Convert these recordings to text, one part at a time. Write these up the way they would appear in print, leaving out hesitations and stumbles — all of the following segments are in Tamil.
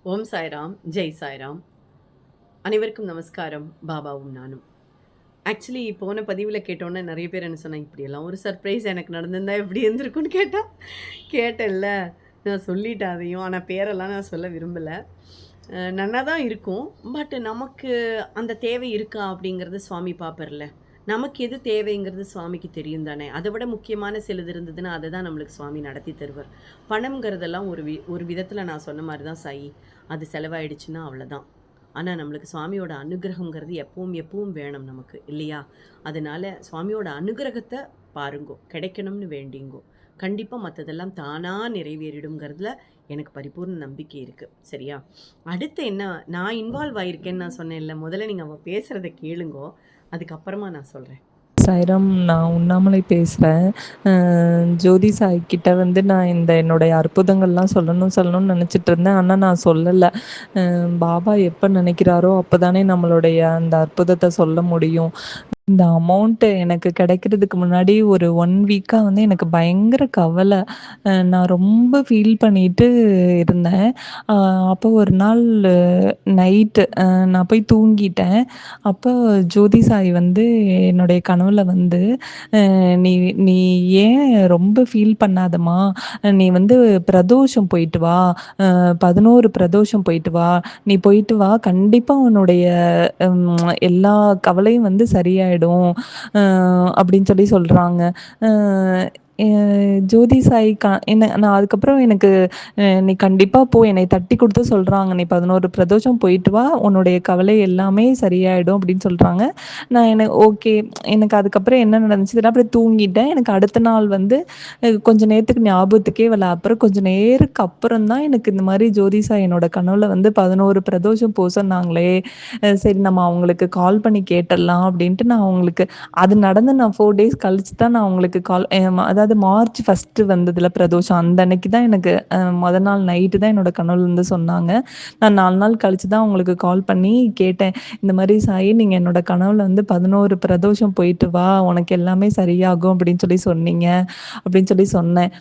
ஓம் சாய்ராம், ஜெய் சாய்ராம். அனைவருக்கும் நமஸ்காரம். பாபாவும் நானும். ஆக்சுவலி போன பதிவில் கேட்டோன்னே நிறைய பேர் என்ன சொன்னாங்க, இப்படியெல்லாம் ஒரு சர்ப்ரைஸ் எனக்கு நடந்திருந்தா எப்படி இருந்திருக்குன்னு கேட்டேன்ல. நான் சொல்லிட்டேன் அதையும். ஆனால் பேரெல்லாம் நான் சொல்ல விரும்பலை. நன்னா தான் இருக்கும். பட் நமக்கு அந்த தேவை இருக்கா அப்படிங்கிறது சுவாமி பார்ப்பார்ல. நமக்கு எது தேவைங்கிறது சுவாமிக்கு தெரியும் தானே. அதை விட முக்கியமான சிலது இருந்ததுன்னா அதை தான் நம்மளுக்கு சுவாமி நடத்தி தருவார். பணம்ங்கிறதெல்லாம் ஒரு விதத்தில் நான் சொன்ன மாதிரி தான் சாயி. அது செலவாயிடுச்சுன்னா அவ்வளோதான். ஆனால் நம்மளுக்கு சுவாமியோட அனுகிரகங்கிறது எப்பவும் எப்பவும் வேணும் நமக்கு இல்லையா? அதனால் சுவாமியோட அனுகிரகத்தை பாருங்கோ, கிடைக்கணும்னு வேண்டிங்கோ. கண்டிப்பாக மற்றதெல்லாம் தானாக நிறைவேறிடுங்கிறதுல எனக்கு பரிபூர்ண நம்பிக்கை இருக்குது. சரியா? அடுத்து என்ன, நான் இன்வால்வ் ஆகியிருக்கேன்னு நான் சொன்னேன்ல, முதல்ல நீங்கள் அவள் பேசுகிறத கேளுங்கோ, அதுக்கப்புறமா நான் சொல்கிறேன். சாய்ராம், நான் உண்ணாமலை பேசுகிறேன். ஜோதி சாய்கிட்ட வந்து நான் என்னுடைய அற்புதங்கள்லாம் சொல்லணும்னு நினச்சிட்டு இருந்தேன். ஆனால் நான் சொல்லலை. பாபா எப்போ நினைக்கிறாரோ அப்போ தானே நம்மளுடைய அந்த அற்புதத்தை சொல்ல முடியும். இந்த அமௌண்ட்டு எனக்கு கிடைக்கிறதுக்கு முன்னாடி ஒரு 1 வீக்கா வந்து எனக்கு பயங்கர கவலை. நான் ரொம்ப ஃபீல் பண்ணிட்டு இருந்தேன். அப்போ ஒரு நாள் நைட்டு நான் போய் தூங்கிட்டேன். அப்போ ஜோதி சாய் வந்து என்னுடைய கனவுல வந்து, "நீ நீ ஏன் ரொம்ப ஃபீல் பண்ணாதம்மா. நீ வந்து பிரதோஷம் போயிட்டு வா. 11 பிரதோஷம் போயிட்டு வா. நீ போயிட்டு வா. கண்டிப்பா உன்னுடைய எல்லா கவலையும் வந்து சரியாயிடும்." அப்படின்னு சொல்லி சொல்றாங்க. அ எ ஜோதி சாய் நான் அதுக்கப்புறம் எனக்கு "நீ கண்டிப்பா போ." என்னை தட்டி குடுத்து சொல்றாங்க. "நீ 11 பிரதோஷம் போயிட்டு வா. உன்னுடைய கவலை எல்லாமே சரியாயிடும்." அப்படின்னு சொல்றாங்க. ஓகே. எனக்கு அதுக்கப்புறம் என்ன நடந்துச்சுன்னா, அப்படியே தூங்கிட்டேன். எனக்கு அடுத்த நாள் வந்து கொஞ்ச நேரத்துக்கு ஞாபகத்துக்கே வரல. அப்புறம் கொஞ்ச நேரத்துக்கு அப்புறம் தான் எனக்கு இந்த மாரி ஜோதி சாய் என்னோட கனவுல வந்து 11 பிரதோஷம் போ சொன்னாங்களே. சரி நம்ம அவங்களுக்கு கால் பண்ணி கேட்டுறலாம் அப்படின்ட்டு நான் அவங்களுக்கு அது நடந்து நான் 4 டேஸ் கழிச்சு தான் நான் அவங்களுக்கு அதாவது மார்ச் 1 வந்ததுல பிரதோஷம். அந்த அன்னைக்கு தான் எனக்கு மொத நாள் நைட்டு தான் என்னோட கனவுல இருந்து சொன்னாங்க. நான் 4 நாள் கழிச்சு தான் அவங்களுக்கு கால் பண்ணி கேட்டேன். இந்த மாரி "சாயி, நீங்க என்னோட கனவுல வந்து 11 பிரதோஷம் போயிட்டு வா. உனக்கு எல்லாமே சரியாகும்." அப்படின்னு சொல்லி சொன்னீங்க. அப்படின்னு சொல்லி சொன்னேன்.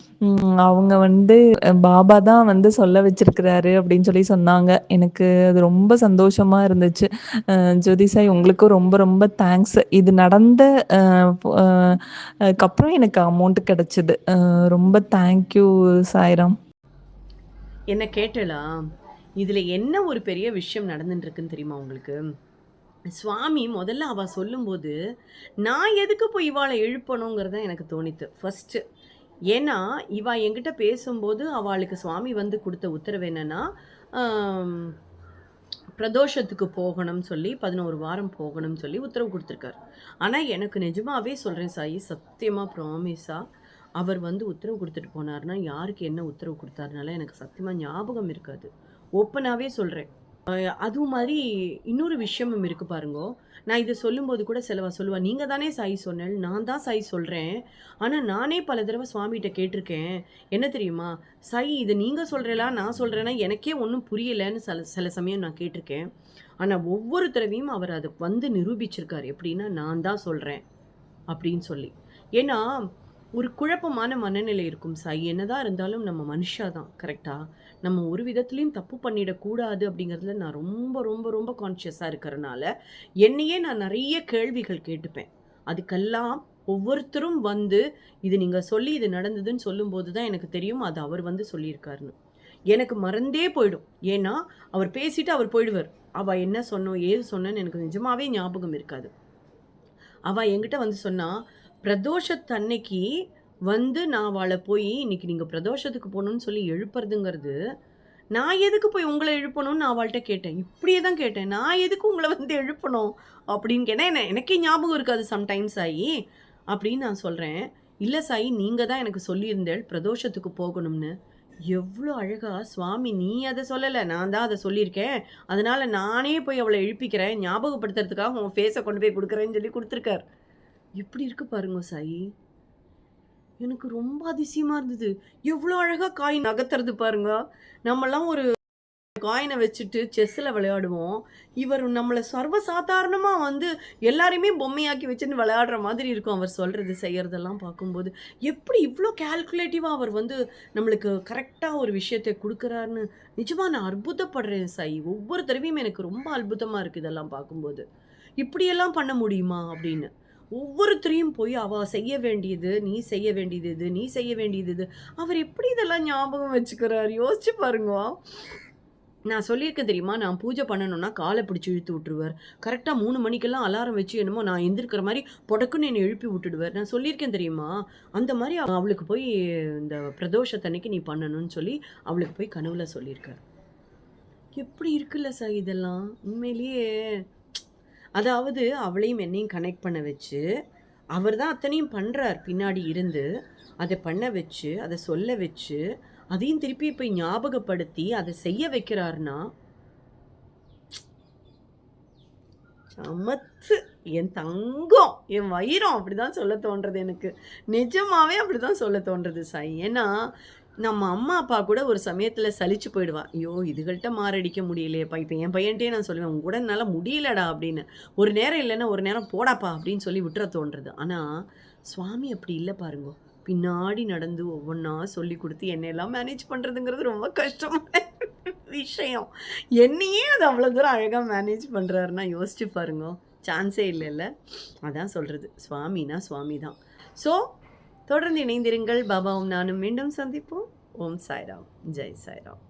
அவங்க வந்து பாபா தான் வந்து சொல்ல வச்சிருக்கிறாரு அப்படின்னு சொல்லி சொன்னாங்க. எனக்கு அது ரொம்ப சந்தோஷமா இருந்துச்சு. ஜோதி சாய், உங்களுக்கும் ரொம்ப ரொம்ப தேங்க்ஸ். இது நடந்த அ அ அதுக்கப்புறம் எனக்கு அமௌண்ட் கிடைச்சது. ரொம்ப தேங்க்யூ சாய்ராம். என்ன கேட்டலா? இதில் என்ன ஒரு பெரிய விஷயம் நடந்துட்டு இருக்குன்னு தெரியுமா உங்களுக்கு? சுவாமி முதல்ல அவ சொல்லும்போது, நான் எதுக்கு போய் இவாளை எழுப்பணுங்கிறது தான் எனக்கு தோணித்து ஃபர்ஸ்ட்டு. ஏன்னா, இவ என்கிட்ட பேசும்போது அவளுக்கு சுவாமி வந்து குடுத்த உத்தரவு என்னன்னா, ஆம், பிரதோஷத்துக்கு போகணும்னு சொல்லி 11 வாரம் போகணும்னு சொல்லி உத்தரவு குடுத்துருக்காரு. ஆனா, எனக்கு நிஜமாவே சொல்றேன் சாயி, சத்தியமா ப்ராமிஸா, அவர் வந்து உத்தரவு குடுத்துட்டு போனாருன்னா, யாருக்கு என்ன உத்தரவு குடுத்தாருனாலாம் எனக்கு சத்தியமா ஞாபகம் இருக்காது. ஓப்பனாவே சொல்றேன். அதுவும் மாரி இன்னொரு விஷயமும் இருக்கு பாருங்கோ. நான் இத சொல்லும்போது கூட சிலவ சொல்லுவா, "நீங்க தானே சாயி சொன்னேள்." நான் தான் சாயி சொல்றேன். ஆனா நானே பல தடவ சுவாமிட்ட கேட்டுருக்கேன். என்ன தெரியுமா? "சாயி இத நீங்க சொல்றேளா? நான் சொல்றேனா? எனக்கே ஒண்ணும் புரியலன்னு" சில சில சமயம் நான் கேட்டுருக்கேன். ஆனா ஒவ்வொரு தடவையும் அவர் அத வந்து நிரூபிச்சிருக்காரு. எப்படின்னா, "நான் தான் சொல்றேன்." அப்படின்னு சொல்லி. ஏன்னா, ஒரு குழப்பமான மனநிலை இருக்கும் சாய். என்னதான் இருந்தாலும் நம்ம மனுஷா தான். கரெக்ட்டா? நம்ம ஒரு விதத்திலயும் தப்பு பண்ணிடக்கூடாது அப்படிங்கிறதுல நான் ரொம்ப, ரொம்ப, ரொம்ப கான்ஷியஸா இருக்கிறனால, என்னையே நான் நெறைய கேள்விகள் கேட்டுப்பேன். அதுக்கெல்லாம் ஒவ்வொருத்தரும் வந்து, "இது நீங்க சொல்லி இது நடந்ததுன்னு" சொல்லும்போது தான் எனக்கு தெரியும், அது அவர் வந்து சொல்லியிருக்காருன்னு. எனக்கு மறந்தே போயிடும். ஏன்னா, அவர் பேசிட்டு அவர் போயிடுவார். அவ என்ன சொன்னோம், ஏது சொன்னேன்னு எனக்கு நிஜமாவே ஞாபகம் இருக்காது. அவ என்கிட்ட வந்து சொன்னா, பிரதோஷத்தன்னைக்கு வந்து நான் அவள போயி, "இன்னைக்கு நீங்க பிரதோஷத்துக்கு போணும்னு சொல்லி எழுப்புறதுங்கிறது, நான் எதுக்கு போய் உங்கள எழுப்பணும்னு?" நான் அவள்ட்ட கேட்டேன். இப்படியே தான் கேட்டேன். "நான் எதுக்கு உங்கள வந்து எழுப்பணும்?" அப்படின்னு கேட்டேன். எனக்கே ஞாபகம் இருக்காது சம்டைம்ஸ் சாயி. அப்படின்னு நான் சொல்றேன். "இல்ல சாயி, நீங்க தான் எனக்கு சொல்லியிருந்தேள் பிரதோஷத்துக்கு போகணும்னு." எவ்ளோ அழகா சுவாமி, "நீ அத சொல்லல. நான் தான் அத சொல்லியிருக்கேன். அதனால நானே போய் அவள எழுப்பிக்கிறேன். ஞாபகப்படுத்துறதுக்காக உன் ஃபேஸ கொண்டு போய் குடுக்குறேன்னு" சொல்லி குடுத்துருக்கார். எப்படி இருக்கு பாருங்க சாயி. எனக்கு ரொம்ப அதிசயமா இருந்தது. எவ்ளோ அழகா காய் நகர்த்துறது பாருங்க. நம்மலாம் ஒரு காயின வச்சுட்டு செஸ்ல விளையாடுவோம். இவர் நம்மள சர்வசாதாரணமா வந்து எல்லாரையுமே பொம்மையாக்கி வச்சுன்னு விளையாடுற மாதிரி இருக்கும். அவர் சொல்றது, செய்யறதெல்லாம் பார்க்கும்போது. எப்படி இவ்ளோ கால்குலேட்டிவா அவர் வந்து நம்மளுக்கு கரெக்ட்டா ஒரு விஷயத்த குடுக்குறாருன்னு, நிஜமா நான் அற்புதப்படுறேன் சாயி. ஒவ்வொரு தடவையும் எனக்கு ரொம்ப அற்புதமா இருக்கு இதெல்லாம் பார்க்கும்போது. இப்படியெல்லாம் பண்ண முடியுமா? அப்படின்னு. ஒவ்வொருத்தரையும் போய் அவ செய்ய வேண்டியது, நீ செய்ய வேண்டியது இது, நீ செய்ய வேண்டியது இது. அவர் எப்படி இதெல்லாம் ஞாபகம் வச்சுக்கிறாரு? யோசிச்சு பாருங்க. நான் சொல்லியிருக்கேன் தெரியுமா? நான் பூஜை பண்ணணும்னா கால பிடிச்சு இழுத்து விட்டுருவார். கரெக்ட்டா 3 மணிக்கெல்லாம் அலாரம் வச்சு என்னமோ நான் எந்திரிக்கிற மாரி பொடக்குன்னு என்ன எழுப்பி விட்டுடுவார். நான் சொல்லியிருக்கேன் தெரியுமா? அந்த மாரி அவளுக்கு போய் இந்த பிரதோஷத்தன்னைக்கு நீ பண்ணணும்னு சொல்லி, அவளுக்கு போய் கனவுல சொல்லியிருக்காரு. எப்படி இருக்குல்ல சார் இதெல்லாம்? உண்மையிலேயே அதாவது அவளையும் என்னையும் கனெக்ட் பண்ண வச்சு, அவர் தான் அத்தனையும் பண்றார் பின்னாடி இருந்து. அத பண்ண வச்சு, அத சொல்ல வச்சு, அதையும் திருப்பி போய் ஞாபகப்படுத்தி, அத செய்ய வைக்கிறார்ன்னா, சமத்து! என் தங்கம்! என் வைரம்! அப்படிதான் சொல்ல தோன்றது எனக்கு. நிஜமாவே அப்படிதான் சொல்ல தோன்றது சாயி. ஏன்னா, நம்ம அம்மா, அப்பா கூட ஒரு சமயத்துல சலிச்சு போயிடுவா. ஐயோ! இதுகள்ட்ட மாரடிக்க முடியலையேப்பா. இப்ப என் பையன்ட்டயே நான் சொல்லுவேன், "உன் கூட என்னால முடியலடா" அப்படின்னு. ஒரு நேரம் இல்லன்னா, ஒரு நேரம் போடாப்பா அப்படின்னு சொல்லி விட்டுற தோன்றது. ஆனா, சுவாமி அப்படி இல்ல பாருங்கோ. பின்னாடி நடந்து ஒவ்வொன்னா சொல்லிக் குடுத்து என்னையெல்லாம் மேனேஜ் பண்றதுங்கிறது ரொம்ப கஷ்டமான விஷயம். என்னையே அது அவ்வளோ தூரம் அழகா மேனேஜ் பண்றாருன்னா யோசிச்சு பாருங்க. சான்ஸே இல்லல்ல. அதான் சொல்றது. சுவாமினா சுவாமி தான். ஸோ தொடர்ந்து இணைந்திருங்கள். பாபாவும் நானும் மீண்டும் சந்திப்போம். ஓம் சாய்ராம். ஜெய் சாய்ராம்.